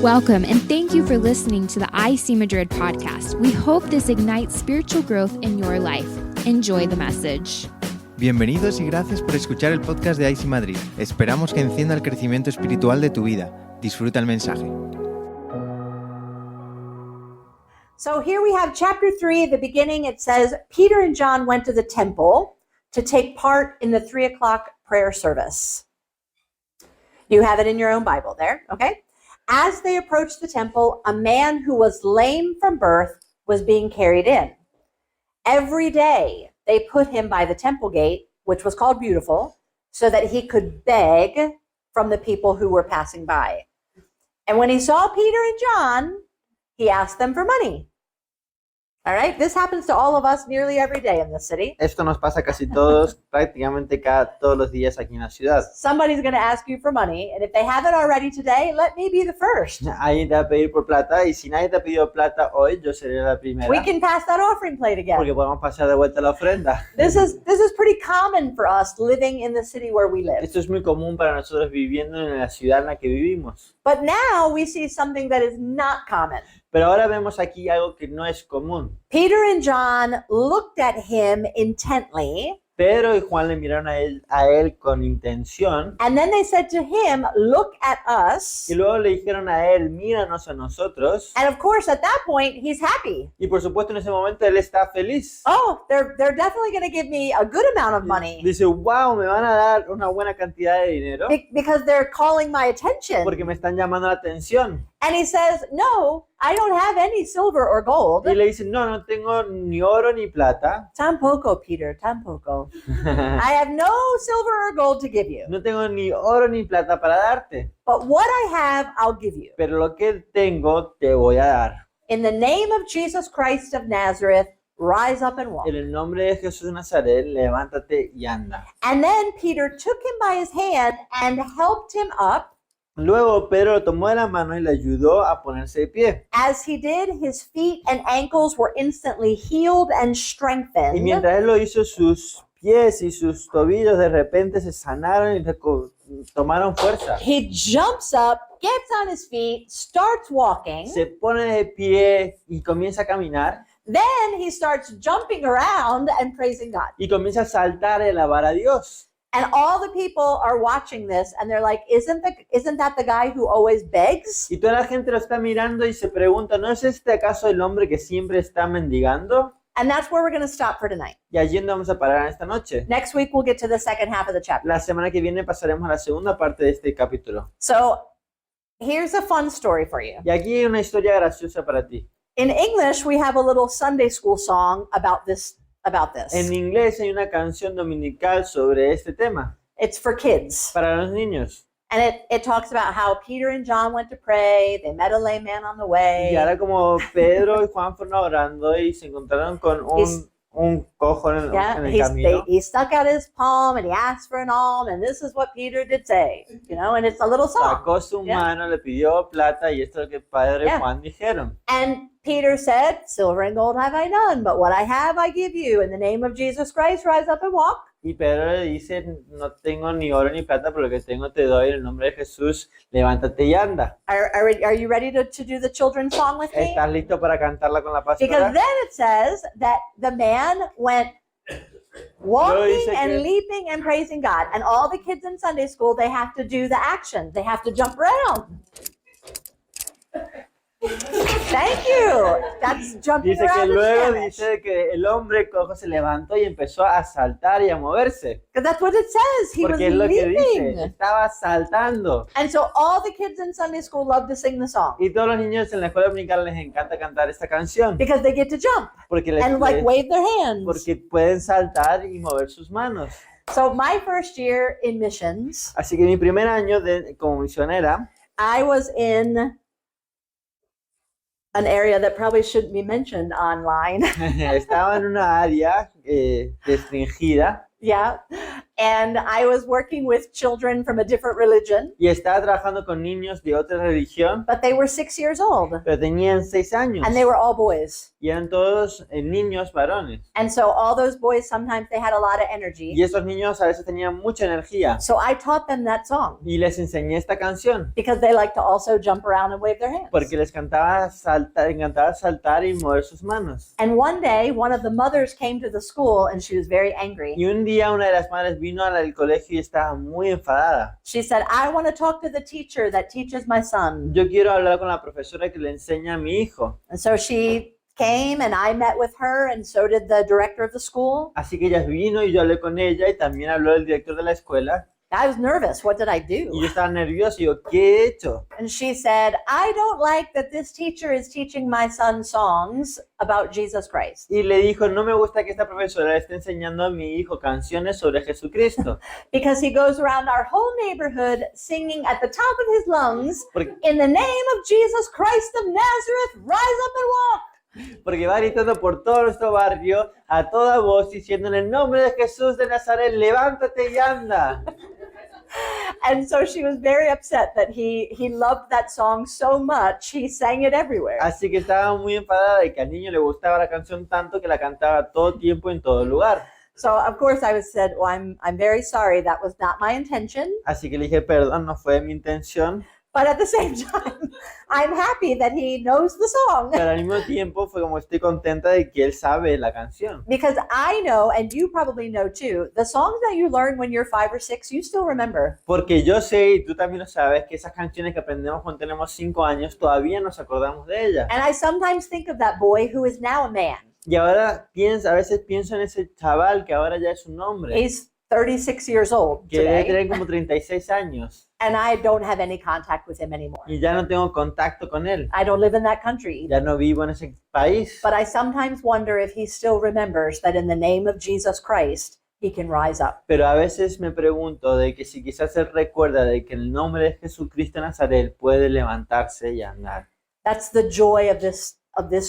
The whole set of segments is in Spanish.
Welcome, and thank you for listening to the IC Madrid podcast. We hope this ignites spiritual growth in your life. Enjoy the message. Bienvenidos y gracias por escuchar el podcast de IC Madrid. Esperamos que encienda el crecimiento espiritual de tu vida. Disfruta el mensaje. So here we have chapter 3, at the beginning it says, Peter and John went to the temple to take part in the 3 o'clock prayer service. You have it in your own Bible there, okay? As they approached the temple, a man who was lame from birth was being carried in. Every day they put him by the temple gate, which was called Beautiful, so that he could beg from the people who were passing by. And when he saw Peter and John, he asked them for money. All right, this happens to all of us nearly every day in this city. Esto nos pasa casi todos, prácticamente todos los días aquí en la ciudad. Somebody's going to ask you for money, and if they haven't already today, let me be the first. Alguien te va a pedir por plata, y si nadie te ha pedido plata hoy, yo seré la primera. We can pass that offering plate again. Porque podemos pasar de vuelta la ofrenda. This is pretty common for us living in the city where we live. Esto es muy común para nosotros viviendo en la ciudad en la que vivimos. But now we see something that is not common. Pero ahora vemos aquí algo que no es común. Peter and John looked at him intently. Pedro y Juan le miraron a él con intención. And then they said to him, look at us. Y luego le dijeron a él, míranos a nosotros. And of course, at that point, he's happy. Y por supuesto en ese momento él está feliz. Oh, they're definitely going to give me a good amount of money. Dice, wow, me van a dar una buena cantidad de dinero. Because they're calling my attention. Porque me están llamando la atención. And he says, no, I don't have any silver or gold. Y le dicen, no tengo ni oro ni plata. Tampoco, Peter, tampoco. I have no silver or gold to give you. No tengo ni oro ni plata para darte. But what I have, I'll give you. Pero lo que tengo, te voy a dar. In the name of Jesus Christ of Nazareth, rise up and walk. En el nombre de Jesús de Nazaret, levántate y anda. And then Peter took him by his hand and helped him up. Luego Pedro lo tomó de la mano y le ayudó a ponerse de pie. As he did, his feet and ankles were instantly healed and strengthened. Y mientras él lo hizo, sus pies y sus tobillos de repente se sanaron y tomaron fuerza. He jumps up, gets on his feet, starts walking. Se pone de pie y comienza a caminar. Then he starts jumping around and praising God. Y comienza a saltar y alabar a Dios. And all the people are watching this and they're like, isn't that the guy who always begs? Y toda la gente lo está mirando y se pregunta, ¿no es este acaso el hombre que siempre está mendigando? And that's where we're going to stop for tonight. Y allí nos vamos a parar esta noche. Next week we'll get to the second half of the chapter. La semana que viene pasaremos a la segunda parte de este capítulo. So here's a fun story for you. Y aquí hay una historia graciosa para ti. In English, we have a little Sunday school song about this. En inglés hay una canción dominical sobre este tema. It's for kids. Para los niños. And it talks about how Peter and John went to pray. They met a lame man on the way. Y ahora como Pedro y Juan fueron orando y se encontraron con un cojo en el camino. He stuck out his palm and he asked for an alms, and this is what Peter did say, and it's a little song. Sacó su mano, le pidió plata y esto es lo que Pedro y Juan dijeron. And Peter said, silver and gold have I none, but what I have I give you. In the name of Jesus Christ, rise up and walk. Y Pedro le dice, no tengo ni oro ni plata, pero lo que tengo te doy. En el nombre de Jesús, levántate y anda. Are you ready to do the children's song with me? ¿Estás listo para cantarla con la pastora? Because then it says that the man went walking and leaping and praising God. And all the kids in Sunday school, they have to do the action. They have to jump around. Thank you. That's jumping dice que around. Luego dice que el hombre cojo se levantó y empezó a saltar y a moverse. Because that's what it says. He Porque was es lo que leaping. dice, estaba saltando. And so all the kids in Sunday school love to sing the song. Y todos los niños en la escuela dominical les encanta cantar esta canción. Because they get to jump Porque and wave their hands. Porque pueden saltar y mover sus manos. So my first year in missions, Así que mi primer año como misionera, I was in an area that probably shouldn't be mentioned online. estaba en una área restringida. Yeah. And I was working with children from a different religion. Y estaba trabajando con niños de otra religión. But they were 6 years old. Pero tenían 6 años. And they were all boys. y eran todos niños varones. And so all those boys, sometimes they had a lot of energy. Y estos niños a veces tenían mucha energía. So I taught them that song Y les enseñé esta canción because they like to also jump around and wave their hands. porque les encantaba saltar y mover sus manos. And one day, one of the mothers came to the school and she was very angry. Y un día una de las madres vino al colegio y estaba muy enfadada. She said, I want to talk to the teacher that teaches my son. Yo quiero hablar con la profesora que le enseña a mi hijo. And so she came and I met with her, and so did the director of the school. Así que ella vino y yo hablé con ella y también habló el director de la escuela. I was nervous. What did I Y do? yo estaba nervioso y yo, ¿qué he hecho? And she said, I don't like that this teacher is teaching my son songs about Jesus Christ Y le dijo, no me gusta que esta profesora esté enseñando a mi hijo canciones sobre Jesucristo. because he goes around our whole neighborhood singing at the top of his lungs, Porque, in the name of Jesus Christ of Nazareth, rise up and walk. porque va gritando por todo nuestro barrio a toda voz diciendo en el nombre de Jesús de Nazaret, levántate y anda. And so she was very upset that he loved that song so much, he sang it everywhere. Así que estaba muy enfadada de que al niño le gustaba la canción tanto que la cantaba todo tiempo en todo lugar. So of course I said, well, I'm very sorry, that was not my intention. Así que le dije, perdón, no fue mi intención. But at the same time, I'm happy that he knows the song. Pero al mismo tiempo fue como estoy contenta de que él sabe la canción. Because I know, and you probably know too, the songs that you learn when you're 5 or 6, you still remember. Porque yo sé, y tú también lo sabes, que esas canciones que aprendemos cuando tenemos 5 años, todavía nos acordamos de ellas. And I sometimes think of that boy who is now a man. Y ahora a veces pienso en ese chaval que ahora ya es un hombre, He's 36 years old que debe today, tener como 36 años. and I don't have any contact with him anymore. Y ya no tengo contacto con él. I don't live in that country either. Ya no vivo en ese país. But I sometimes wonder if he still remembers that in the name of Jesus Christ, he can rise up. Pero a veces me pregunto de que si quizás él recuerda de que en el nombre de Jesucristo de Nazaret puede levantarse y andar. That's the joy of this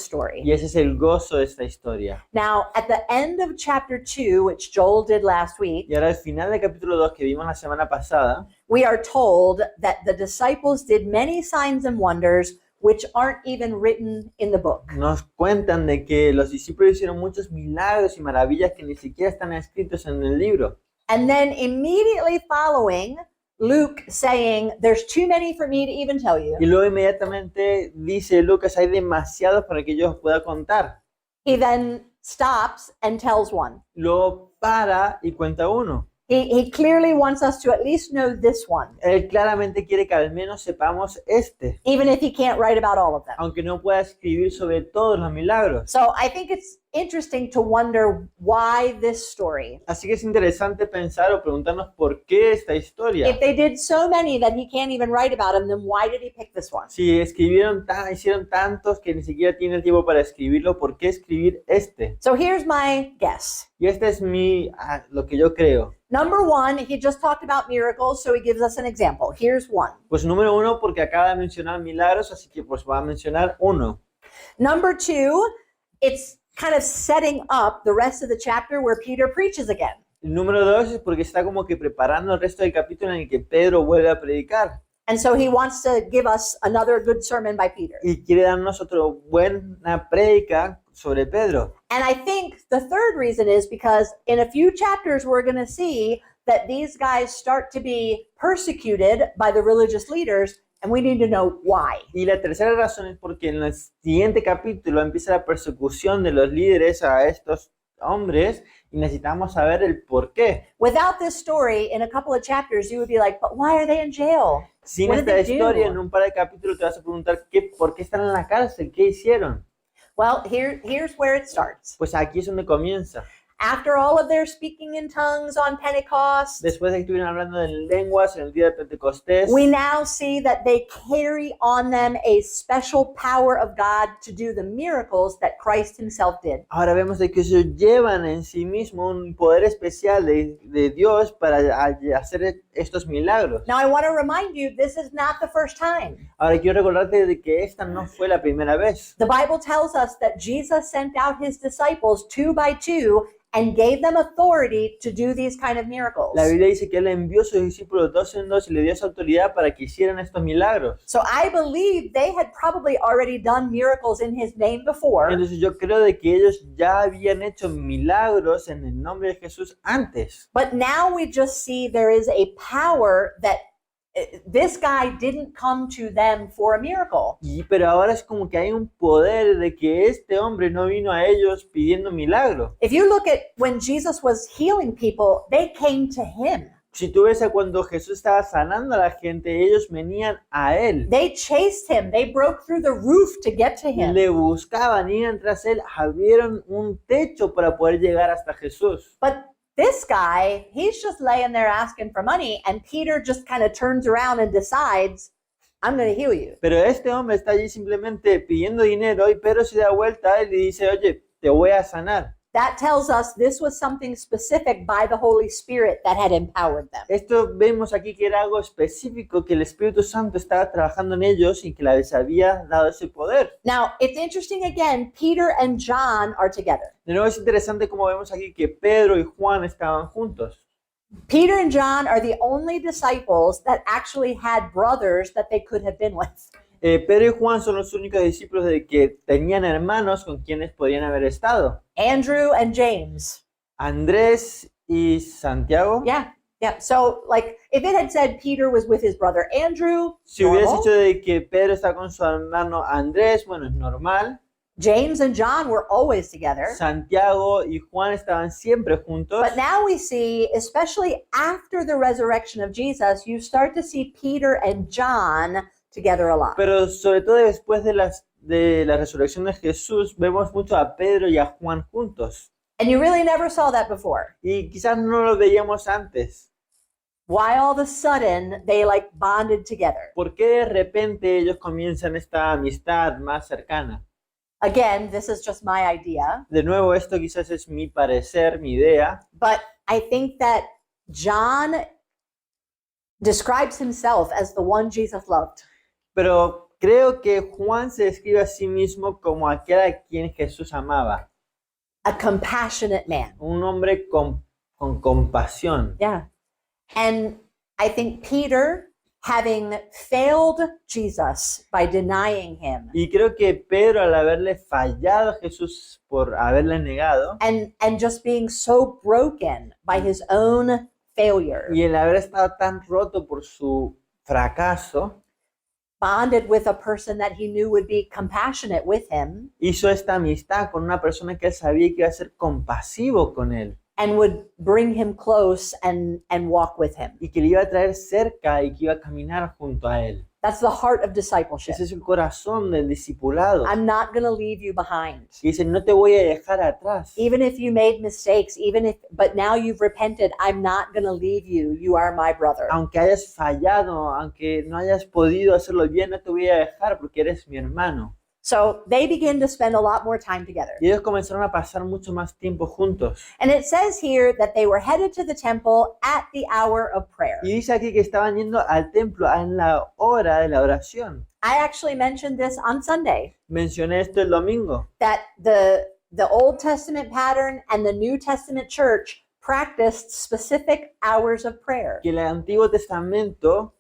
story. Y ese es el gozo de esta historia. Now, at the end of chapter 2, which Joel did last week, Y ahora al final del capítulo 2 que vimos la semana pasada, we are told that the disciples did many signs and wonders which aren't even written in the book. nos cuentan de que los discípulos hicieron muchos milagros y maravillas que ni siquiera están escritos en el libro. And then immediately following, Luke saying, there's too many for me to even tell you. Y luego inmediatamente dice Lucas, hay demasiados para que yo os pueda contar. He then stops and tells one. Luego para y cuenta uno. He clearly wants us to at least know this one, Él claramente quiere que al menos sepamos even if he can't write about all of them. aunque no pueda escribir sobre todos los milagros. So I think it's interesting to wonder why this story. Así que es interesante pensar o preguntarnos por qué esta historia. If they did so many that he can't even write about them, then why did he pick this one? Si hicieron tantos que ni siquiera tiene el tiempo para escribirlo, ¿por qué escribir este? So here's my guess. Y este es lo que yo creo. Number one, he just talked about miracles, so he gives us an example. Here's one. Pues número uno, porque acaba de mencionar milagros, así que pues va a mencionar uno. Number two, it's kind of setting up the rest of the chapter where Peter preaches again. El número dos es porque está como que preparando el resto del capítulo en el que Pedro vuelve a predicar. And so he wants to give us another good sermon by Peter. Y quiere darnos otra buena prédica sobre Pedro. And I think the third reason is because in a few chapters, we're going to see that these guys start to be persecuted by the religious leaders, and we need to know why. Y la tercera razón es porque en el siguiente capítulo empieza la persecución de los líderes a estos hombres y necesitamos saber el por qué. Without this story, in a couple of chapters, you would be like, but why are they in jail? Sin What did esta they historia, do? en un par de capítulos te vas a preguntar por qué están en la cárcel, qué hicieron. Well, here's where it starts. Pues aquí es donde comienza. After all of their speaking in tongues on Pentecost, Después de que estuvieron hablando en lenguas en el día de Pentecostés, we now see that they carry on them a special power of God to do the miracles that Christ himself did. ahora vemos de que ellos llevan en sí mismo un poder especial de Dios para hacer estos milagros. Now, I want to remind you, this is not the first time. Ahora quiero recordarte de que esta no fue la primera vez. The Bible tells us that Jesus sent out his disciples 2 by 2, and gave them authority to do these kind of miracles. La Biblia dice que Él envió a sus discípulos dos en dos y le dio esa autoridad para que hicieran estos milagros. So I believe they had probably already done miracles in his name before, Entonces yo creo de que ellos ya habían hecho milagros en el nombre de Jesús antes. but now we just see there is a power that this guy didn't come to them for a miracle. Pero ahora es como que hay un poder de que este hombre no vino a ellos pidiendo milagro. If you look at when Jesus was healing people, they came to him. Si tú ves a cuando Jesús estaba sanando a la gente, ellos venían a Él. They chased him. They broke through the roof to get to him. Le buscaban, iban tras Él, abrieron un techo para poder llegar hasta Jesús. But this guy, he's just laying there asking for money, and Peter just kind of turns around and decides, I'm going to heal you. Pero este hombre está allí simplemente pidiendo dinero y Pedro se da vuelta a él y dice, oye, te voy a sanar. That tells us this was something specific by the Holy Spirit that had empowered them. Esto vemos aquí que era algo específico que el Espíritu Santo estaba trabajando en ellos y que les había dado ese poder. Now, it's interesting again, Peter and John are together. De nuevo es interesante como vemos aquí que Pedro y Juan estaban juntos. Peter and John are the only disciples that actually had brothers that they could have been with. Pedro y Juan son los únicos discípulos de que tenían hermanos con quienes podían haber estado. Andrew and James. Andrés y Santiago. Yeah. So, like, if it had said Peter was with his brother Andrew, Si hubieras normal. dicho de que Pedro está con su hermano Andrés, bueno, es normal. James and John were always together. Santiago y Juan estaban siempre juntos. But now we see, especially after the resurrection of Jesus, you start to see Peter and John together a lot. Pero sobre todo después de la resurrección de Jesús, vemos mucho a Pedro y a Juan juntos. And you really never saw that before. Y quizás no lo veíamos antes. Why all of a sudden they like bonded together? ¿Por qué de repente ellos comienzan esta amistad más cercana? Again, this is just my idea, De nuevo, esto quizás es mi parecer, mi idea, but I think that John describes himself as the one Jesus loved. pero creo que Juan se describe a sí mismo como aquel a quien Jesús amaba, A compassionate man. un hombre con compasión. Yeah. And I think Peter, having failed Jesus by denying him Y creo que Pedro, al haberle fallado a Jesús por haberle negado, and just being so broken by his own failure, y el haber estado tan roto por su fracaso, bonded with a person that he knew would be compassionate with him hizo esta amistad con una persona que él sabía que iba a ser compasivo con él and would bring him close and walk with him. y que le iba a traer cerca y que iba a caminar junto a él. That's the heart of discipleship. Ese es el corazón del discipulado. I'm not going to leave you behind. Y dice, no te voy a dejar atrás. Even if you made mistakes, but now you've repented, I'm not going to leave you. You are my brother. Aunque hayas fallado, aunque no hayas podido hacerlo bien, no te voy a dejar porque eres mi hermano. So they begin to spend a lot more time together. Y ellos comenzaron a pasar mucho más tiempo juntos. And it says here that they were headed to the temple at the hour of prayer. Y dice aquí que estaban yendo al templo en la hora de la oración. I actually mentioned this on Sunday, Mencioné esto el domingo, that the Old Testament pattern and the New Testament church practiced specific hours of prayer. que en el Antiguo Testamento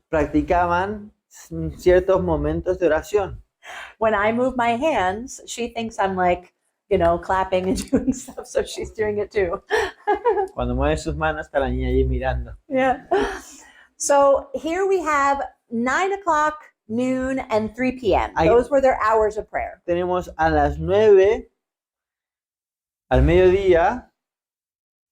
practicaban ciertos momentos de oración. When I move my hands, she thinks I'm like, clapping and doing stuff, so she's doing it too. Cuando mueve sus manos está la niña allí mirando. Yeah. So here we have 9 o'clock, noon, and 3 p.m. Ahí- Those were their hours of prayer. Tenemos a las 9, al mediodía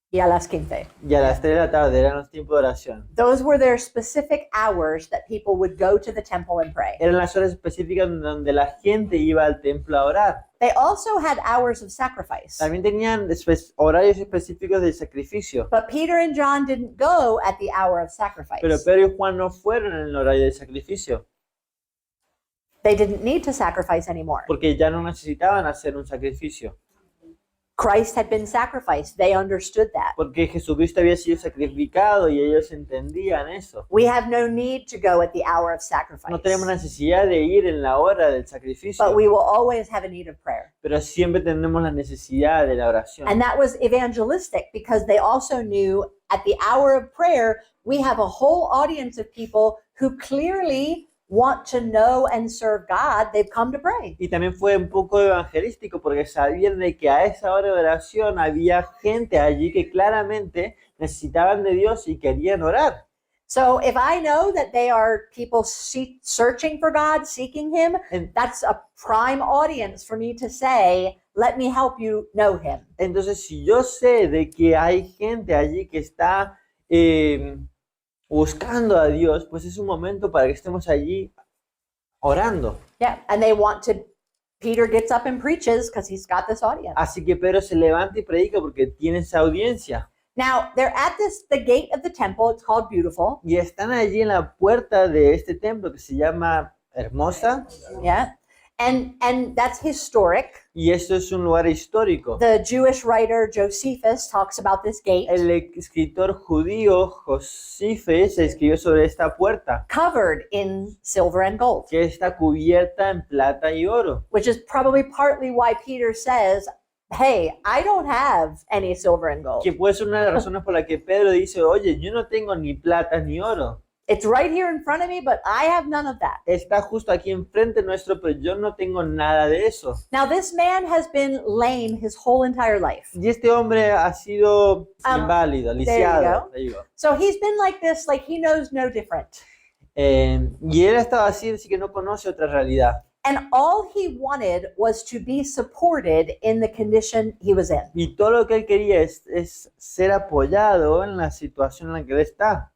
Y a las 15. y a las 3 de la tarde eran los tiempos de oración. Those were their specific hours that people would go to the temple and pray. Eran las horas específicas donde la gente iba al templo a orar. They also had hours of sacrifice. También tenían horarios específicos de sacrificio. But Peter and John didn't go at the hour of sacrifice. Pero Pedro y Juan no fueron en el horario de sacrificio, They didn't need to sacrifice anymore. porque ya no necesitaban hacer un sacrificio. Christ had been sacrificed. They understood that. porque Jesucristo había sido sacrificado y ellos entendían eso. We have no need to go at the hour of sacrifice, No tenemos necesidad de ir en la hora del sacrificio, but we will always have a need of prayer. pero siempre tenemos la necesidad de la oración. And that was evangelistic because they also knew at the hour of prayer, we have a whole audience of people who clearly want to know and serve God. They've come to pray. Y también fue un poco evangelístico porque sabían de que a esa hora de oración había gente allí que claramente necesitaban de Dios y querían orar. So if I know that they are people searching for God, seeking Him, En- that's a prime audience for me to say, let me help you know Him. Entonces, si yo sé de que hay gente allí que está buscando a Dios, pues es un momento para que estemos allí orando. Yeah, and they want to. Peter gets up and preaches because he's got this audience. Así que Pedro se levanta y predica porque tiene esa audiencia. Now they're at the gate of the temple. It's called Beautiful. Y están allí en la puerta de este templo que se llama Hermosa. Yeah, and that's historic. Y esto es un lugar histórico. The Jewish writer Josephus talks about this gate, El escritor judío Josifes escribió sobre esta puerta, covered in silver and gold, que está cubierta en plata y oro. which is probably partly why Peter says, hey, I don't have any silver and gold. Que puede ser una de las razones por la que Pedro dice, oye, yo no tengo ni plata ni oro. It's right here in front of me, but I have none of that. Está justo aquí enfrente nuestro, pero yo no tengo nada de eso. Now, this man has been lame his whole entire life. Y este hombre ha sido inválido, you lisiado. go. Ahí digo. So he's been like this, like he knows no different. Y él estaba así que no conoce otra realidad. And all he wanted was to be supported in the condition he was in. Y todo lo que él quería es ser apoyado en la situación en la que él está.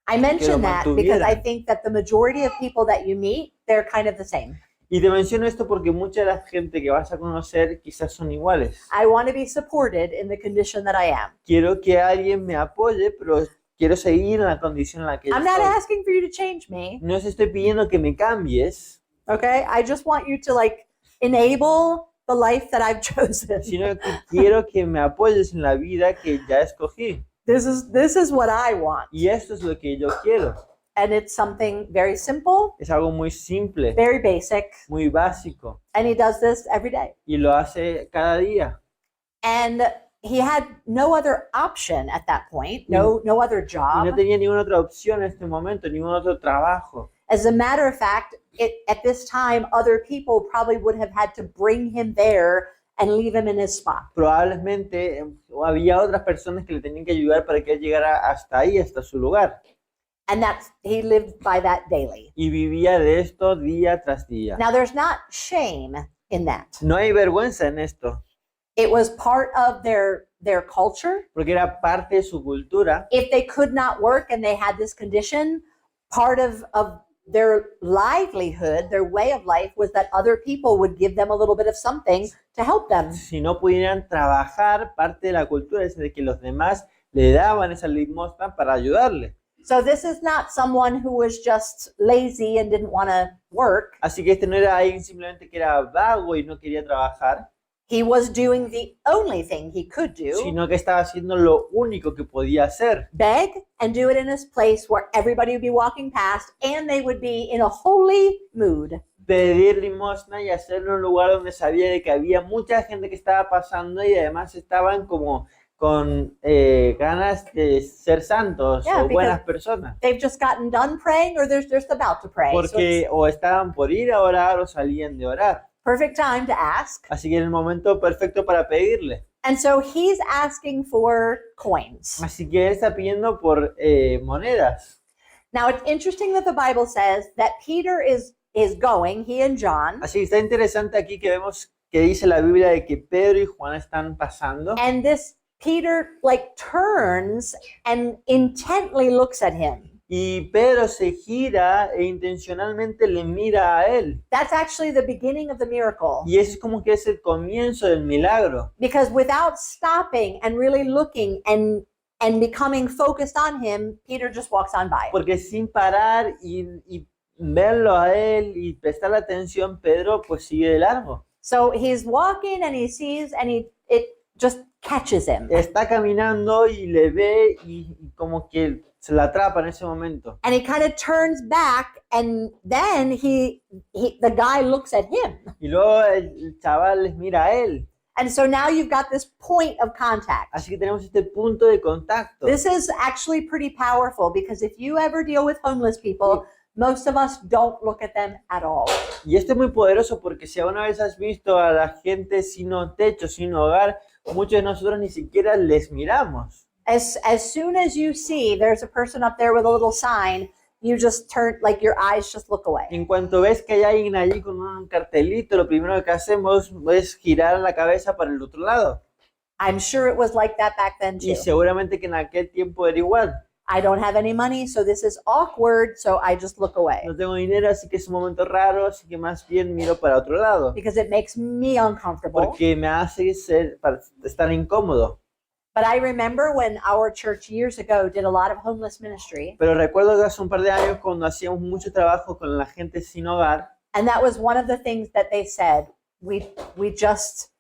I mention that because mantuviera. I think that the majority of people that you meet, they're kind of the same. Y te menciono esto porque mucha de la gente que vas a conocer quizás son iguales. I want to be supported in the condition that I am. Quiero que alguien me apoye, pero quiero seguir en la condición en la que yo I'm not estoy. asking for you to change me, No os estoy pidiendo que me cambies, okay? I just want you to like enable the life that I've chosen. sino que quiero que me apoyes en la vida que ya escogí. This is what I want. Y esto es lo que yo quiero. And it's something very simple, Es algo muy simple, very basic, muy básico, and he does this every day. y lo hace cada día. And he had no other option at that point, no other Y no job. tenía ninguna otra opción en este momento, ningún otro trabajo. As a matter of fact, at this time, other people probably would have had to bring him there and leave him in his spot. Probablemente había otras personas que le tenían que ayudar para que él llegara hasta ahí, hasta su lugar. And he lived by that daily. Y vivía de esto día tras día. Now, there's not shame in that. No hay vergüenza en esto, It was part of their culture. porque era parte de su cultura. If they could not work and they had this condition, part of their livelihood, their way of life, was that other people would give them a little bit of something to help them. Si no pudieran trabajar, parte de la cultura es de que los demás le daban esa limosna para ayudarle. So this is not someone who was just lazy and didn't want to work. Así que este no era alguien simplemente que era vago y no quería trabajar, He was doing the only thing he could do, sino que estaba haciendo lo único que podía hacer. beg and do it in this place where everybody would be walking past and they would be in a holy mood. Pedir limosna y hacerlo en un lugar donde sabía de que había mucha gente que estaba pasando y además estaban como con ganas de ser santos Yeah, o buenas personas. They've just gotten done praying or they're just about to pray. So Porque it's o estaban por ir a orar o salían de orar. perfect time to ask. Así que era el momento perfecto para pedirle. And so he's asking for coins. Así que él está pidiendo por monedas. Now it's interesting that the Bible says that Peter is going, he and John, Así que está interesante aquí que vemos que dice la Biblia de que Pedro y Juan están pasando. and this Peter like turns and intently looks at him. Y Pedro se gira e intencionalmente le mira a él. That's actually the beginning of the miracle. Y eso es como que es el comienzo del milagro. Because without stopping and really looking and becoming focused on him, Peter just walks on by. Porque sin parar y verlo a él y prestarle atención, Pedro pues sigue de largo. So he's walking and he sees and it just catches him. Está caminando y le ve y como que se la atrapa en ese momento. And he kind of turns back, and then the guy looks at him. Y luego el chaval les mira a él. And so now you've got this point of contact. Así que tenemos este punto de contacto. This is actually pretty powerful, because if you ever deal with homeless people, most of us don't look at them at all. Y esto es muy poderoso porque si alguna vez has visto a la gente sin techo, sin hogar, muchos de nosotros ni siquiera les miramos. As soon as you see there's a person up there with a little sign, you just turn, like your eyes just look away. En cuanto ves que hay alguien allí con un cartelito, lo primero que hacemos es girar la cabeza para el otro lado. I'm sure it was like that back then too. Y seguramente que en aquel tiempo era igual. I don't have any money, so this is awkward, so I just look away. No tengo dinero, así que es un momento raro, así que más bien miro para otro lado. Because it makes me uncomfortable. Porque me hace estar incómodo. But I remember when our church years ago did a lot of homeless ministry, Pero recuerdo que hace un par de años cuando hacíamos mucho trabajo con la gente sin hogar, and that was one of the things that they said, we just,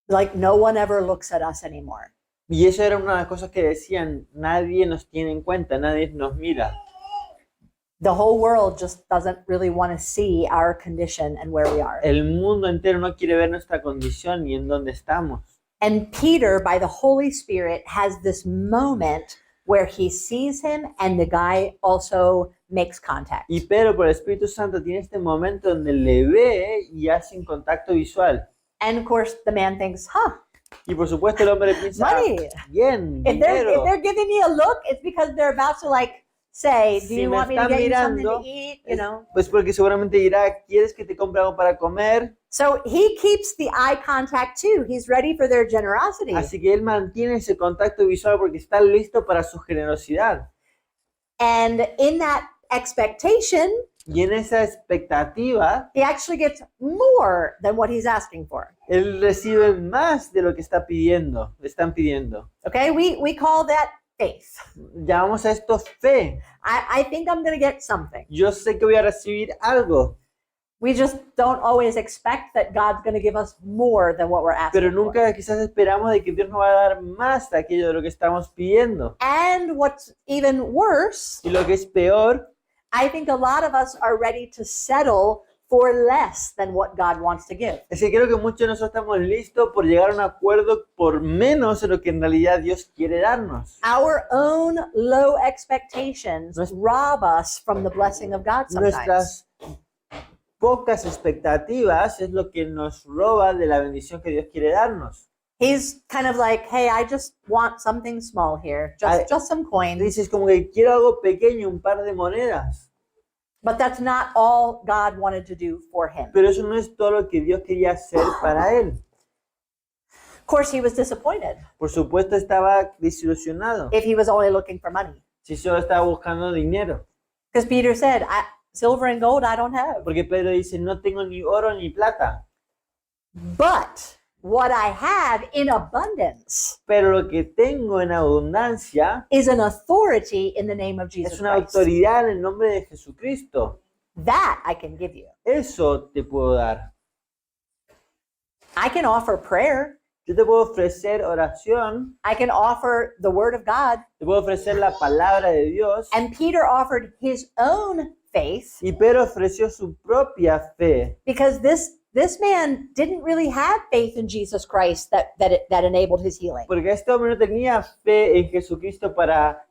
like, no one ever looks at us anymore. y eso era una de las cosas que decían, nadie nos tiene en cuenta, nadie nos mira. The whole world just doesn't really want to see our condition and where we are. El mundo entero no quiere ver nuestra condición ni en dónde estamos. And Peter, by the Holy Spirit, has this moment where he sees him and the guy also makes contact. Y Pedro, por el Espíritu Santo, tiene este momento donde le ve y hace un contacto visual. And of course, the man thinks, Y por supuesto el hombre piensa, money. bien, If dinero. they're giving me a look, it's because they're about to, like, say, do Si you me want me to están get you something mirando, to eat? You know? Pues porque seguramente dirá, ¿quieres que te compre algo para comer? So he keeps the eye contact too. He's ready for their generosity. Así que él mantiene ese contacto visual porque está listo para su generosidad. And in that expectation, Y en esa expectativa, he actually gets more than what he's asking for. él recibe más de lo que está pidiendo, le están pidiendo. Okay, we call that faith. Llamamos a esto fe. I think I'm going to get something. Yo sé que voy a recibir algo, We just don't always expect that God's going to give us more than what we're asking pero for. nunca quizás esperamos de que Dios nos va a dar más de aquello de lo que estamos pidiendo. And what's even worse, Y lo que es peor, I think a lot of us are ready to settle for less than what God wants to give. es que creo que muchos de nosotros estamos listos por llegar a un acuerdo por menos de lo que en realidad Dios quiere darnos. Our own low expectations rob us from the blessing of God sometimes. Nuestras pocas expectativas es lo que nos roba de la bendición que Dios quiere darnos. He's kind of like, hey, I just want something small here, just some coins. Dices como que quiero algo pequeño, un par de monedas. But that's not all God wanted to do for him. Pero eso no es todo lo que Dios quería hacer para él. Of course, he was disappointed Por supuesto estaba desilusionado if he was only looking for money. si solo estaba buscando dinero. Because Peter said, silver and gold I don't have. Porque Pedro dice, no tengo ni oro ni plata, But what I have in abundance pero lo que tengo en abundancia is an authority in the name of Jesus es una Christ. autoridad en el nombre de Jesucristo. That I can give you. Eso te puedo dar. I can offer prayer. Yo te puedo ofrecer oración, I can offer the word of God. te puedo ofrecer la palabra de Dios. And Peter offered his own faith Y Pedro ofreció su propia fe, because this man didn't really have faith in Jesus Christ that enabled his healing. porque este hombre no tenía fe en Jesucristo para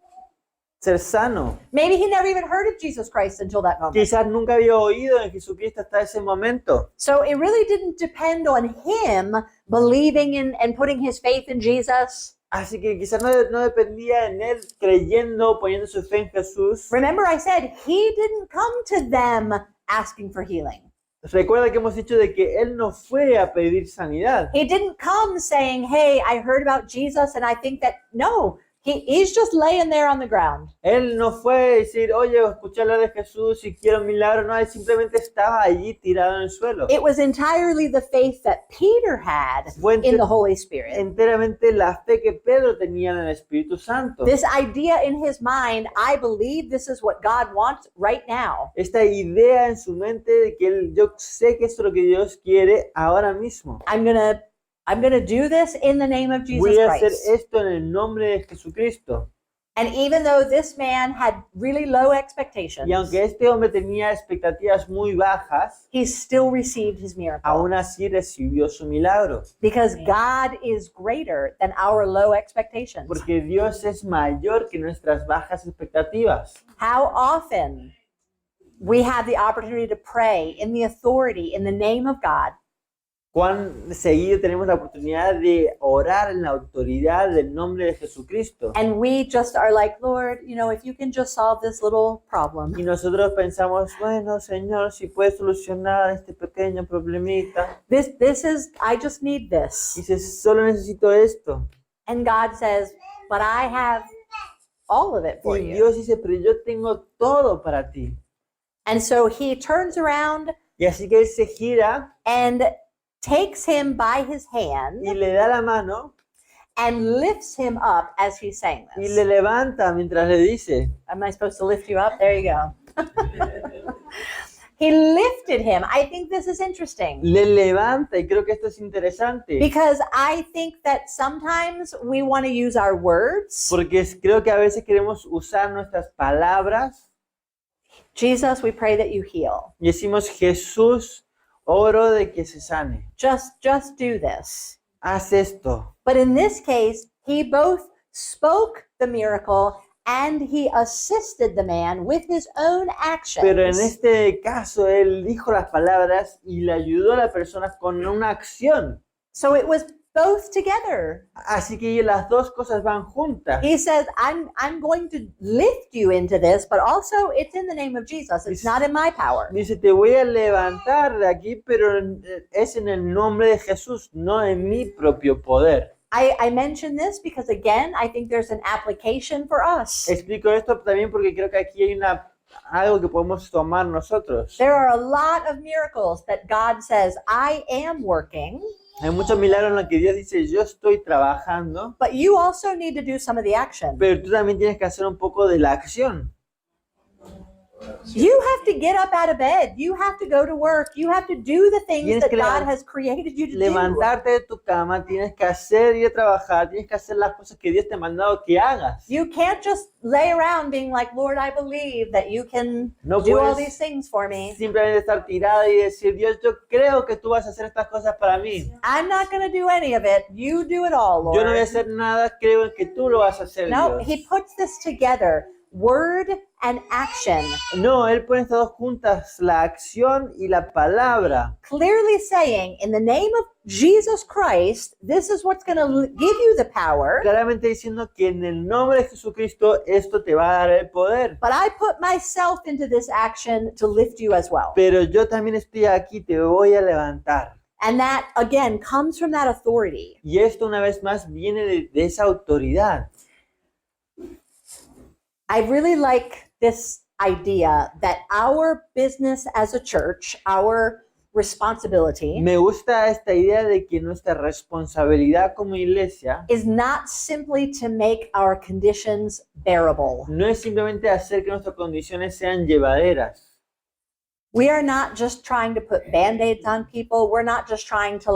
ser sano. Maybe he never even heard of Jesus Christ until that moment. Quizás nunca había oído en Jesucristo hasta ese momento. So it really didn't depend on him believing in and putting his faith in Jesus. Así que quizás no dependía en él creyendo, poniendo su fe en Jesús. Remember I said he didn't come to them asking for healing. Recuerda que hemos dicho de que él no fue a pedir sanidad. He didn't come saying, hey, I heard about Jesus and I think that, no, he's just laying there on the ground. Él no fue a decir, oye, escuché hablar de Jesús y quiero un milagro. No, él simplemente estaba allí tirado en el suelo. It was entirely the faith that Peter had Fue in the Holy Spirit. enteramente la fe que Pedro tenía en el Espíritu Santo. This idea in his mind, I believe this is what God wants right now. Esta idea en su mente de que yo sé que esto es lo que Dios quiere ahora mismo. I'm I'm going to do this in the name of Jesus Voy a hacer Christ. esto en el nombre de Jesucristo. And even though this man had really low expectations, Y aunque este hombre tenía expectativas muy bajas, he still received his miracle. aún así recibió su milagro. Because God is greater than our low expectations. Porque Dios es mayor que nuestras bajas expectativas. How often we have the opportunity to pray in the authority, in the name of God, Cuán seguido tenemos la oportunidad de orar en la autoridad del nombre de Jesucristo. and we just are like, Lord, if you can just solve this little problem. Y nosotros pensamos, bueno, Señor, si puedes solucionar este pequeño problemita. This is, I just need this. Dices, solo necesito esto. And God says, but I have all of it for Y you. Dios dice, pero yo tengo todo para ti. And so he turns around Y así que Él se gira and takes him by his hand y le da la mano and lifts him up as he's saying y this. le levanta mientras le dice. Am I supposed to lift you up? There you go. He lifted him. I think this is interesting Le levanta y creo que esto es interesante. because I think that sometimes we want to use our words. Porque creo que a veces queremos usar nuestras palabras Jesus, we pray that you heal. y decimos, Jesús, oro de que se sane. Just do this. Haz esto. But in this case, he both spoke the miracle and he assisted the man with his own actions. Pero en este caso, Él dijo las palabras y le ayudó a la persona con una acción. So it was both together. Así que las dos cosas van juntas. He says, I'm going to lift you into this, but also it's in the name of Jesus. It's not in my power. Dice, te voy a levantar de aquí, pero es en el nombre de Jesús, no en mi propio poder. I mention this because, again, I think there's an application for us. Explico esto también porque creo que aquí hay algo que podemos tomar nosotros. There are a lot of miracles that God says, I am working, Hay muchos milagros en los que Dios dice, yo estoy trabajando, but you also need to do some of the action. pero tú también tienes que hacer un poco de la acción. You have to get up out of bed. You have to go to work. You have to do the things Tienes that que God has created you to do. Levantarte de tu cama, tienes que hacer ir a trabajar, tienes que hacer las cosas que Dios te ha mandado que hagas. You can't just lay around being like, Lord, I believe that you can No do all puedes these things for me. simplemente estar tirada y decir, Dios, yo creo que tú vas a hacer estas cosas para mí. I'm not going to do any of it. You do it all, Lord. Yo no voy a hacer nada, creo en que tú lo vas a hacer, No, Dios. he puts this together, word and action, No, Él pone estas dos juntas, la acción y la palabra. clearly saying, in the name of Jesus Christ, this is what's going to give you the power, Claramente diciendo que en el nombre de Jesucristo esto te va a dar el poder. but I put myself into this action to lift you as well. Pero yo también estoy aquí, te voy a levantar. And that, again, comes from that authority. Y esto una vez más viene de esa autoridad. I really like this idea that our business as a church, our responsibility, Me gusta esta idea de que nuestra responsabilidad como iglesia is not simply to make our conditions bearable. no es simplemente hacer que nuestras condiciones sean llevaderas. We are not just trying to put band-aids on people. We're not just trying to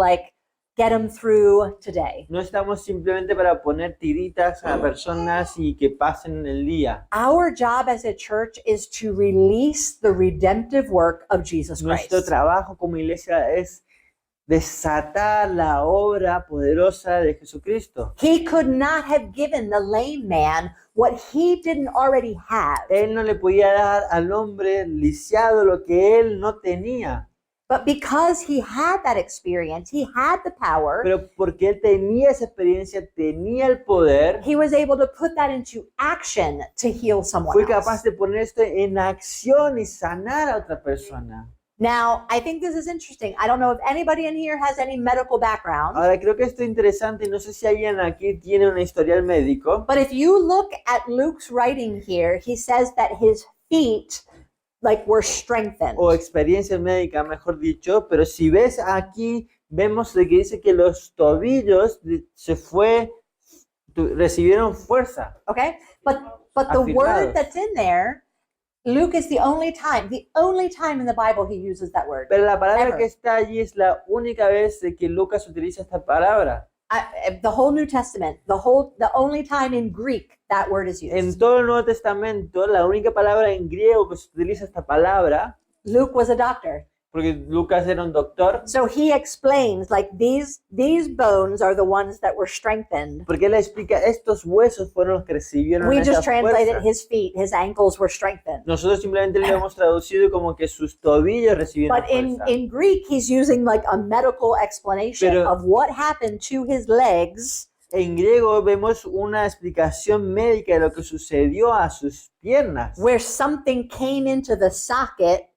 get them through today. No estamos simplemente para poner tiritas a personas y que pasen el día. Our job as a church is to release the redemptive work of Jesus Nuestro Christ. trabajo como iglesia es desatar la obra poderosa de Jesucristo. He could not have given the lame man what he didn't already have. Él no le podía dar al hombre lisiado lo que él no tenía, But because he had that experience, he had the power, pero porque él tenía esa experiencia, tenía el poder, he was able to put that into action to heal someone fue else. capaz de poner esto en acción y sanar a otra persona. Now, I think this is interesting. I don't know if anybody in here has any medical background, Ahora creo que esto es interesante y no sé si alguien aquí tiene un historial médico, but if you look at Luke's writing here, he says that his feet were strengthened. o experiencia médica, mejor dicho, pero si ves aquí, vemos de que dice que los tobillos recibieron fuerza. Okay? But the Afirmados. word that's in there Luke is the only time in the Bible he uses that word. Pero la palabra Ever. que está allí es la única vez de que Lucas utiliza esta palabra. The whole New Testament, the only time in Greek that word is used. En todo el Nuevo Testamento, la única palabra en griego que se utiliza esta palabra, Luke was a doctor. porque Lucas era un doctor, So he explains like these bones are the ones that were strengthened. porque él explica, estos huesos fueron los que recibieron We esa just translated fuerza. his feet, his ankles were strengthened. Nosotros simplemente le hemos traducido como que sus tobillos recibieron But in fuerza. Greek, he's using like a medical explanation Pero- of what happened to his legs En griego vemos una explicación médica de lo que sucedió a sus piernas. where something came into the socket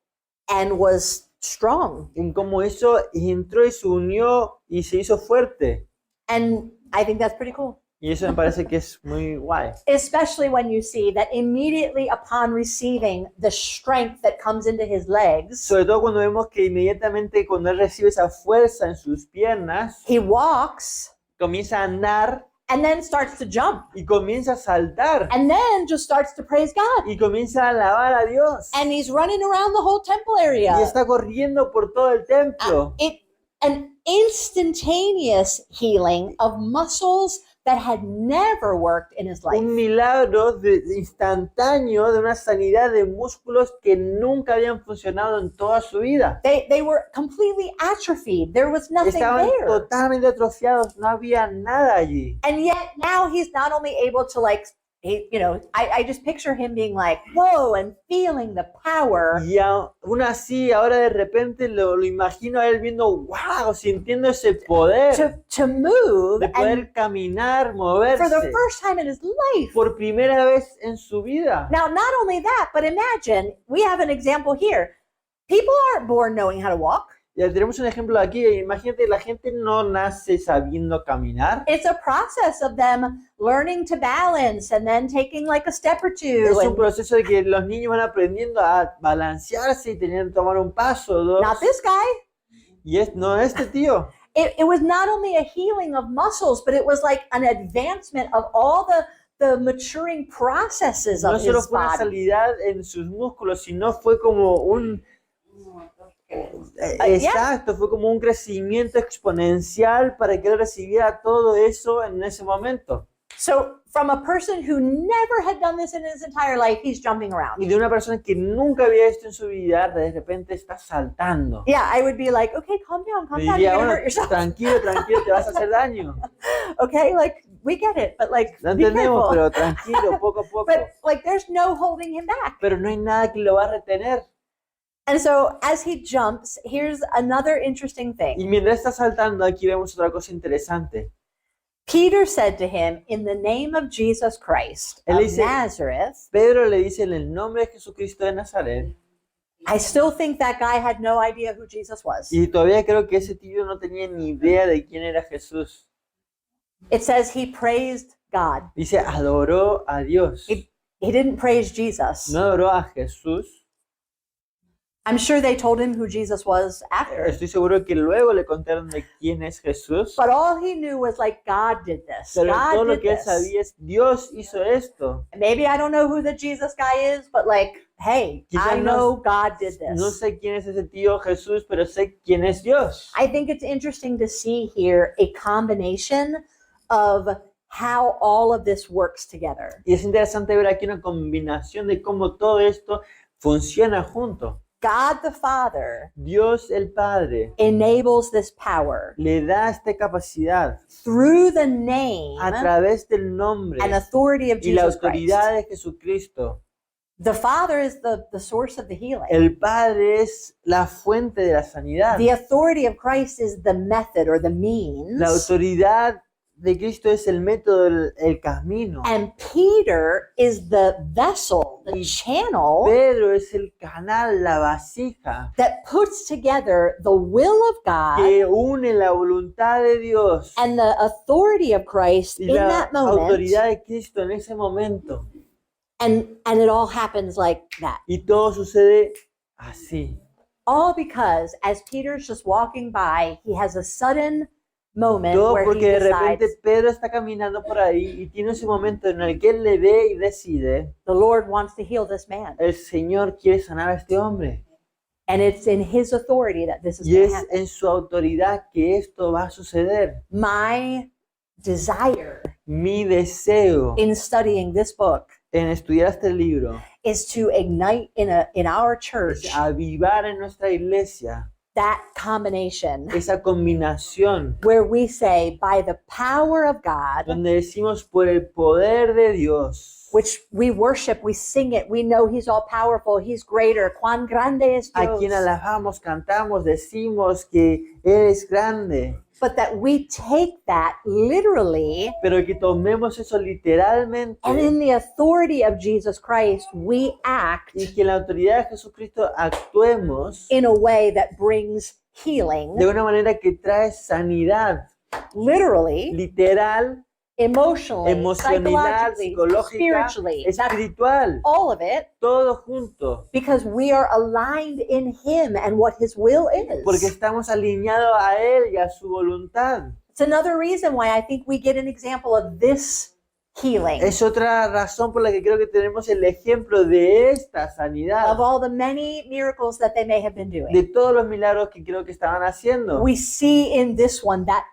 and was strong. En cómo eso entró y se unió y se hizo fuerte. And I think that's pretty cool. Y eso me parece que es muy guay. Especially when you see that immediately upon receiving the strength that comes into his legs, Sobre todo cuando vemos que inmediatamente cuando él recibe esa fuerza en sus piernas, he walks comienza a andar and then starts to jump y comienza a saltar and then just starts to praise God. y comienza a alabar a Dios. And he's running around the whole temple area. Y está corriendo por todo el templo. An instantaneous healing of muscles that had never worked in his life. Un milagro instantáneo de una sanidad de músculos que nunca habían funcionado en toda su vida. They were completely atrophied. There was nothing Estaban there. totalmente atrofiados, no había nada allí. And yet now he's not only able to I just picture him being like, whoa, and feeling the power. Y aún así, ahora de repente lo imagino a él viendo, wow, sintiendo ese poder To move de poder and caminar, for the moverse first time in his life. por primera vez en su vida. Now, not only that, but imagine we have an example here. People aren't born knowing how to walk. Ya tenemos un ejemplo aquí. Imagínate, la gente no nace sabiendo caminar. It's a process of them learning to balance and then taking like a step or two. Es un And proceso de que los niños van aprendiendo a balancearse y teniendo que tomar un paso o dos. not this guy. Y no este tío. It was not only a healing of muscles, but it was like an advancement of all the maturing processes No of solo his fue una body. sanidad en sus músculos, sino fue como un... Exacto, fue como un crecimiento exponencial para que él recibiera todo eso en ese momento. So from a person who never had done this in his entire life, he's jumping around. Y de una persona que nunca había esto en su vida, de repente está saltando. Yeah, I would be like, okay, calm down, Y you're diría, gonna bueno, hurt yourself. tranquilo, te vas a hacer daño. Okay, like we get it, but like Lo be entendemos, careful. pero tranquilo, poco a poco. But like there's no holding him back. Pero no hay nada que lo va a retener. And so as he jumps, here's another interesting thing. Y mientras está saltando, aquí vemos otra cosa interesante. Peter said to him, in the name of Jesus Christ Él of dice- Nazareth, Pedro le dice en el nombre de Jesucristo de Nazaret, I still think that guy had no idea who Jesus was. y todavía creo que ese tío no tenía ni idea de quién era Jesús. It says he praised God. Dice, adoró a Dios. He didn't praise Jesus. No adoró a Jesús. I'm sure they told him who Jesus was after. Estoy seguro que luego le contaron de quién es Jesús. But all he knew was like, God did this. Pero todo God lo did que él this. sabía es, Dios hizo esto. Maybe I don't know who the Jesus guy is, but like, hey, Quizá I know God did this. No sé quién es ese tío Jesús, pero sé quién es Dios. I think it's interesting to see here a combination of how all of this works together. Y es interesante ver aquí una combinación de cómo todo esto funciona junto. God the Father Dios el Padre enables this power le da esta capacidad through the name a través del nombre and authority of y la Jesus Christ. autoridad de Jesucristo. The Father is the source of the healing. El Padre es la fuente de la sanidad. The authority of Christ is the method or the means. La autoridad de Cristo es el método, el camino. And Peter is the vessel, the channel Pedro es el canal, la vasija that puts together the will of God que une la voluntad de Dios and the authority of Christ y in la that moment. autoridad de Cristo en ese momento. And it all happens like that. Y todo sucede así. All because as Peter's just walking by, he has a sudden moment Todo where porque he de repente decides Pedro está caminando por ahí y tiene ese momento en el que él le ve y decide, the Lord wants to heal this man. el Señor quiere sanar a este hombre. And it's in his authority that this is Y going es to happen. en su autoridad que esto va a suceder. My desire Mi deseo in studying this book en estudiar este libro is to ignite in our church es avivar en nuestra iglesia that combination esa combinación where we say, by the power of God, donde decimos por el poder de Dios, which we worship, we sing it, we know He's all powerful, He's greater, cuán grande es a quien Dios. alabamos, cantamos, decimos que Él es grande, But that we take that literally, pero que tomemos eso literalmente and in the authority of Jesus Christ, we act y que en la autoridad de Jesucristo actuemos in a way that brings healing, de una manera que trae sanidad literally, literal, emotionally, emocional, psychologically, psicológica, spiritually. That's espiritual, all of it, todo junto, because we are aligned in Him and what His will porque is. estamos alineados a Él y a su voluntad. It's another reason why I think we get an example of this healing. Es otra razón por la que creo que tenemos el ejemplo de esta sanidad, Of all the many miracles that they may have been de doing, todos los milagros que creo que estaban haciendo. we see in this one that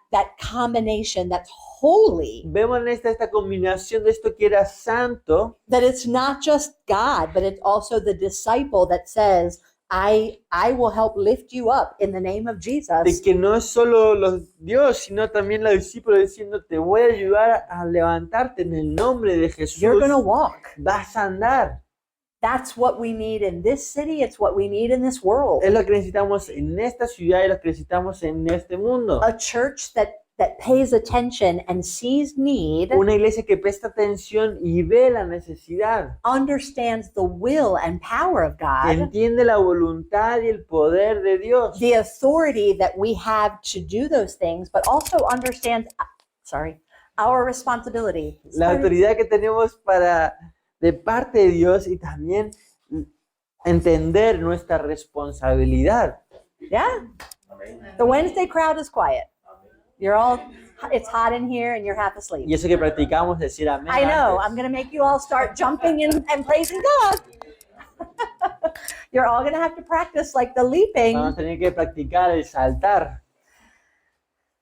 combination that's holy, Vemos en esta combinación de esto que era santo, that it's not just God, but it's also the disciple that says, I will help lift you up in the name of de Jesus. que no es solo Dios, sino también los discípulos diciendo, te voy a ayudar a levantarte en el nombre de Jesús. You're going to walk. Vas a andar. That's what we need in this city. It's what we need in this world. Es lo que necesitamos en esta ciudad y lo que necesitamos en este mundo. A church that pays attention and sees need, Una iglesia que presta atención y ve la necesidad, understands the will and power of God, entiende la voluntad y el poder de Dios, the authority that we have to do those things, but also understands, our responsibility. la autoridad que tenemos de parte de Dios y también entender nuestra responsabilidad. Yeah. The Wednesday crowd is quiet. You're all, it's hot in here and you're half asleep. Y eso que practicamos decir amén. I know. antes. I'm going to make you all start jumping and praising God. You're all going to have to practice like the leaping. Vamos a tener que practicar el saltar.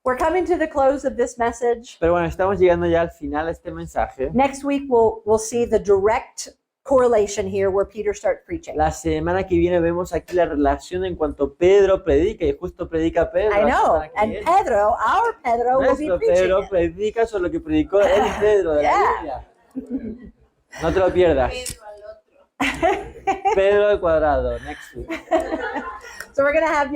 We're coming to the close of this message. Pero bueno, estamos llegando ya al final de este mensaje. Next week, we'll see the direct correlation here where Peter starts preaching. La semana que viene vemos aquí la relación en cuanto Pedro predica y justo predica Pedro. I la know. semana que And viene. Pedro, our Pedro, will be Nuestro preaching Pedro it. predica sobre lo que predicó el Pedro de la Yeah. Biblia. No te lo pierdas. Pedro al cuadrado, next week. So we're going to have,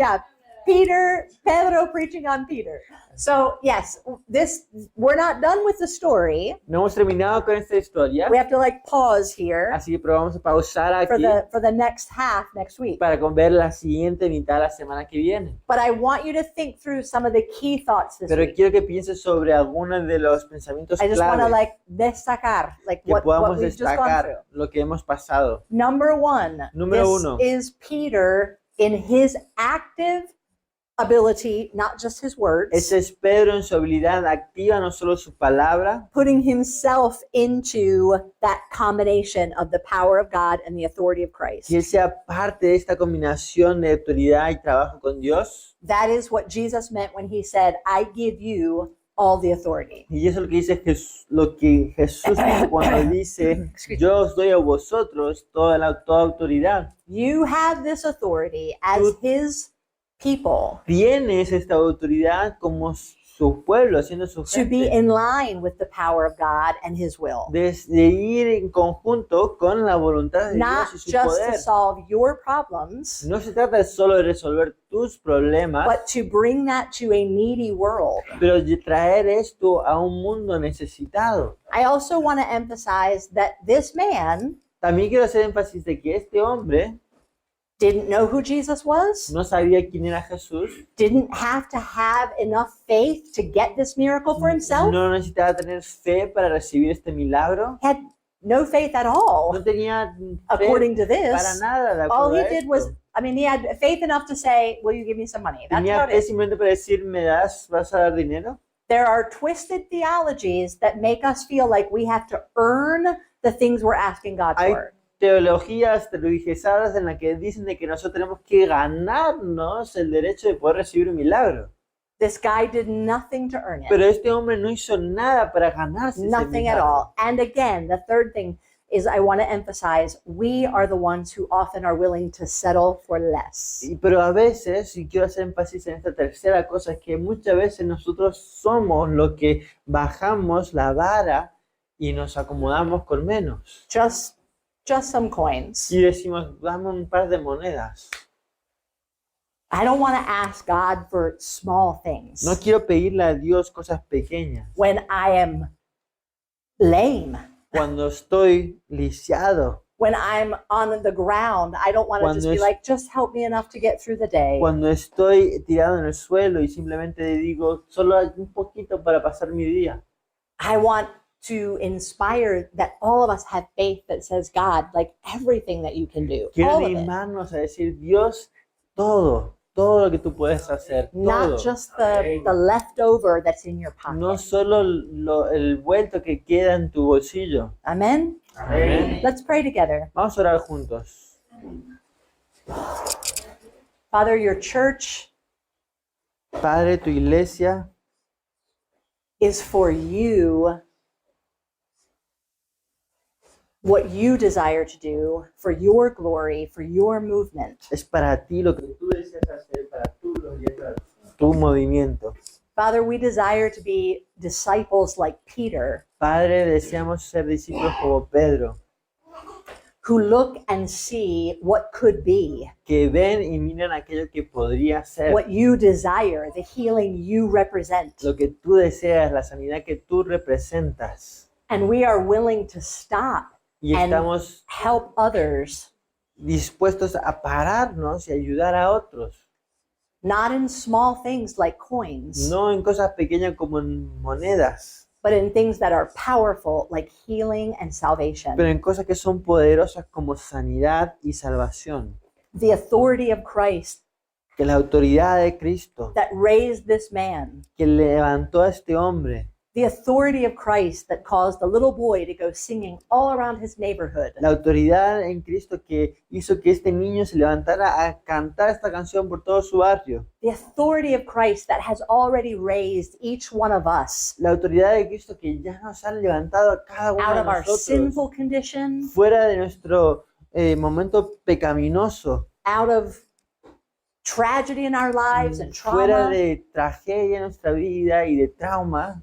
Pedro preaching on Peter. So yes, we're not done with the story. No hemos terminado con esta historia, We have to pause here así que pero vamos a pausar for aquí the next half next week. para ver la siguiente mitad de la semana que viene. But I want you to think through some of the key thoughts this Pero week. quiero que pienses sobre algunos de los pensamientos I just want claves to destacar que what podamos we've just gone destacar through. lo que hemos pasado. Number one, Número this uno. is Peter in his active ability, not just his words, Ese es Pedro en su habilidad activa, no solo su palabra, putting himself into that combination of the power of God and the authority of Christ. que él sea parte de esta combinación de autoridad y trabajo con Dios. That is what Jesus meant when he said, I give you all the authority. Y eso es lo que dice lo que Jesús dijo cuando dice, yo os doy a vosotros toda autoridad. You have this authority as his people Tienes esta autoridad como su pueblo, siendo su to be gente. in line with the power of God and his will. De ir en conjunto con la voluntad de Not Dios y su just to poder. solve your problems, No se trata solo de resolver tus problemas, but to bring that to a needy world. pero de traer esto a un mundo necesitado. I also want to emphasize that this man También quiero hacer énfasis de que este hombre didn't know who Jesus was, no sabía quién era Jesús, didn't have to have enough faith to get this miracle for himself, no necesitaba tener fe para recibir este milagro, had no faith at all, no tenía fe according to para this. nada de All acuerdo he a did esto. was I mean, he had faith enough to say, will you give me some money? That's Tenía about fe it. simplemente para decir, ¿vas a dar dinero? There are twisted theologies that make us feel like we have to earn the things we're asking God Hay for. teologías teologizadas en las que dicen de que nosotros tenemos que ganarnos el derecho de poder recibir un milagro. This guy did nothing to earn it. Pero este hombre no hizo nada para ganarse ese Nothing at milagro. all. And again, the third thing is I want to emphasize, we are the ones who often are willing to settle for less. Pero a veces, y quiero hacer énfasis en esta tercera cosa, es que muchas veces nosotros somos los que bajamos la vara y nos acomodamos con menos. Just some coins. Y decimos, dame un par de monedas. I don't want to ask God for small things No quiero pedirle a Dios cosas pequeñas. when I am lame, Cuando estoy lisiado, when I'm on the ground. I don't want to just Cuando be es- like, just help me enough to get through the day. cuando estoy tirado en el suelo y simplemente digo, solo hay un poquito para pasar mi día. I want to inspire that all of us have faith that says, God, like everything that you can do, Quiero all of it. animarnos a decir, Dios, todo lo que tú puedes hacer, todo. Not just the leftover that's in your pocket. No solo el vuelto que queda en tu bolsillo. Amen? Amén. Let's pray together. Vamos a orar juntos. Father, your church Padre, tu iglesia is for you what you desire to do for your glory, for your movement. es para ti lo que tú deseas hacer, para tu gloria, para tu movimiento. Father, we desire to be disciples like Peter, Padre, deseamos ser discípulos como Pedro, who look and see what could be, que ven y miran aquello que podría ser, what you desire, the healing you represent. lo que tú deseas, la sanidad que tú representas. And we are willing to stop Y and estamos help others, dispuestos a pararnos y ayudar a otros. not in small things like coins, No en cosas pequeñas como en monedas, but in things that are powerful like healing and salvation. pero en cosas que son poderosas como sanidad y salvación. The authority of Christ Que la autoridad de Cristo, that raised this man, que levantó a este hombre, the authority of Christ that caused the little boy to go singing all around his neighborhood, la autoridad en Cristo que hizo que este niño se levantara a cantar esta canción por todo su barrio. the authority of Christ that has already raised each one of us La autoridad de Cristo que ya nos ha levantado a cada uno out de of our nosotros sinful condition, fuera de nuestro momento pecaminoso, out of tragedy in our lives and fuera trauma. de tragedia en nuestra vida y de trauma,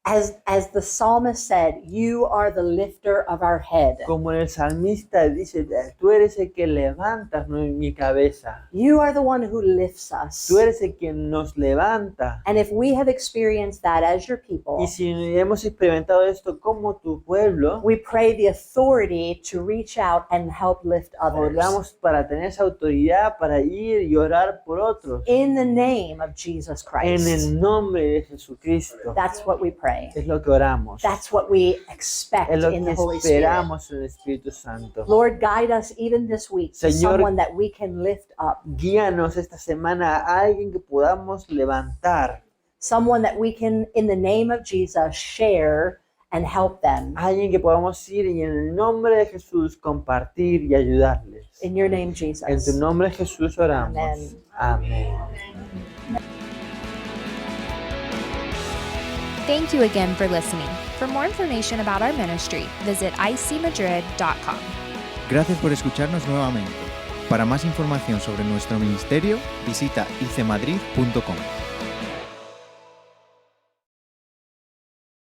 As the psalmist said, you are the lifter of our head. como el salmista dice, tú eres el que levantas mi cabeza, You are the one who lifts us. tú eres el que nos levanta. And if we have experienced that as your people, Y si hemos experimentado esto como tu pueblo, we pray the authority to reach out and help lift others. oramos para tener esa autoridad para ir y orar por otros. In the name of Jesus En Christ. el nombre de Jesucristo. That's what we pray. Es lo que oramos. That's what we expect Es lo in que the Holy Spirit. esperamos en el Espíritu Santo. Lord, guide us even this week to Señor, someone that we can lift up, Guíanos esta semana a alguien que podamos levantar, someone that we can, in the name of Jesus, share and help them. alguien que podamos ir y en el nombre de Jesús compartir y ayudarles. In your name, En tu Jesus. nombre Jesús oramos. Amén. Amén. Thank you again for listening. For more information about our ministry, visit icmadrid.com. Gracias por escucharnos nuevamente. Para más información sobre nuestro ministerio, visita icmadrid.com.